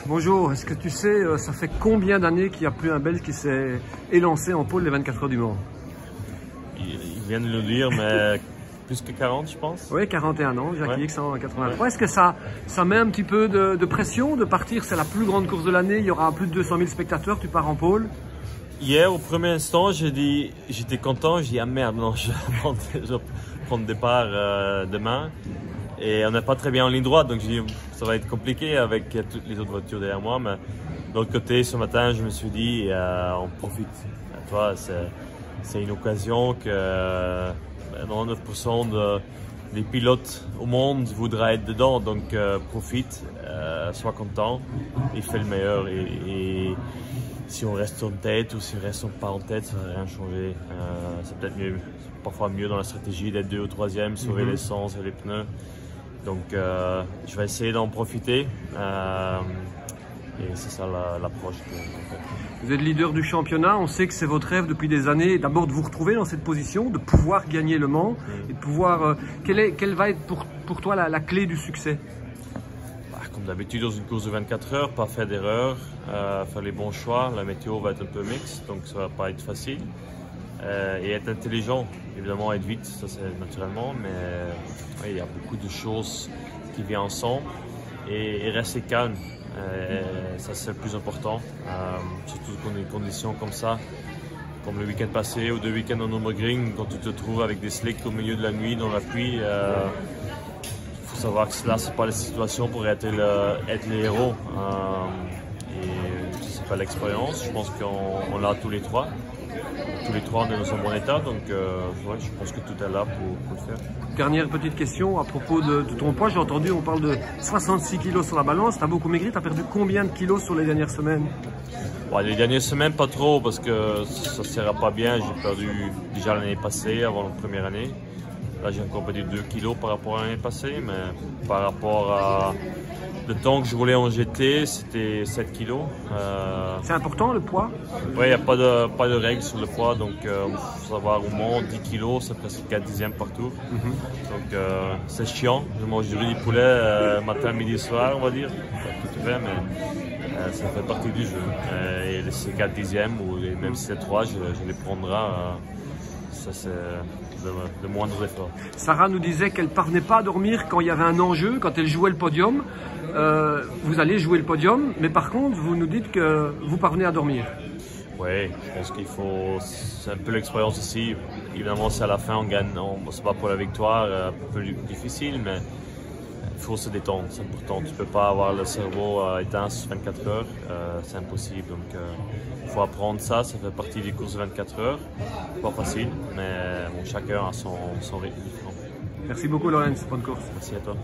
Bonjour, est-ce que tu sais, ça fait combien d'années qu'il n'y a plus un Belge qui s'est élancé en pôle les 24 heures du Mans? Il vient de le dire, mais plus que 40, je pense. Oui, 41 ans, Jacques Ouais. X en 83. Est-ce que ça met un petit peu de pression de partir? C'est la plus grande course de l'année, il y aura plus de 200 000 spectateurs, tu pars en pôle. Hier, au premier instant, j'étais content, j'ai dit ah merde, non, je vais prendre départ demain. Et on n'est pas très bien en ligne droite, donc j'ai dit ça va être compliqué avec toutes les autres voitures derrière moi. Mais de l'autre côté, ce matin, je me suis dit on profite. Toi, c'est une occasion que 99% des pilotes au monde voudraient être dedans, donc profite, sois content et fais le meilleur. Et si on reste en tête ou si on reste pas en tête, ça ne va rien changer. C'est peut-être mieux, parfois mieux dans la stratégie d'être 2 ou 3e, sauver l'essence et les pneus. Donc je vais essayer d'en profiter et c'est ça l'approche que je fais. Vous êtes leader du championnat, on sait que c'est votre rêve depuis des années, d'abord de vous retrouver dans cette position, de pouvoir gagner le Mans et de pouvoir... quelle va être pour toi la clé du succès? Comme d'habitude dans une course de 24 heures, pas faire d'erreurs, faire les bons choix. La météo va être un peu mixte, donc ça va pas être facile. Et être intelligent, évidemment être vite, ça c'est naturellement, mais il y a beaucoup de choses qui viennent ensemble et rester calme, ça c'est le plus important, surtout dans des conditions comme ça, comme le week-end passé ou 2 week-ends en Nürburgring, quand tu te trouves avec des slicks au milieu de la nuit dans la pluie. Il faut savoir que là c'est pas la situation pour être les héros, et c'est pas l'expérience, je pense qu'on l'a tous les trois. Tous les trois, on est dans un bon état, donc ouais, je pense que tout est là pour le faire. Dernière petite question à propos de ton poids. J'ai entendu, on parle de 66 kilos sur la balance. Tu as beaucoup maigri, tu as perdu combien de kilos sur les dernières semaines? Ouais, les dernières semaines, pas trop, parce que ça ne sert pas bien. J'ai perdu déjà l'année passée, avant la première année. Là, j'ai encore perdu 2 kilos par rapport à l'année passée, mais par rapport à le temps que je roulais en GT, c'était 7 kilos. C'est important le poids? Oui, il n'y a pas de règle sur le poids, donc il faut savoir au moins 10 kilos, c'est presque 4 dixièmes par tour. Donc c'est chiant, je mange du riz du poulet matin, midi, soir, on va dire. Pas tout à fait, mais ça fait partie du jeu. Et ces 4 dixièmes, ou même si c'est 3, je les prendrai. Ça c'est le moindre effort. Sarah nous disait qu'elle ne parvenait pas à dormir quand il y avait un enjeu, quand elle jouait le podium. Vous allez jouer le podium, mais par contre, vous nous dites que vous parvenez à dormir. Oui, je pense qu'il faut, c'est un peu l'expérience aussi. Évidemment, c'est à la fin, on gagne, on se bat pour la victoire, un peu difficile, mais il faut se détendre, c'est important. Tu ne peux pas avoir le cerveau éteint sur 24 heures, c'est impossible. Donc, il faut apprendre ça, ça fait partie des courses de 24 heures. Pas facile, mais bon, chacun a son rythme. Merci beaucoup, Laurence. Bonne course. Merci à toi.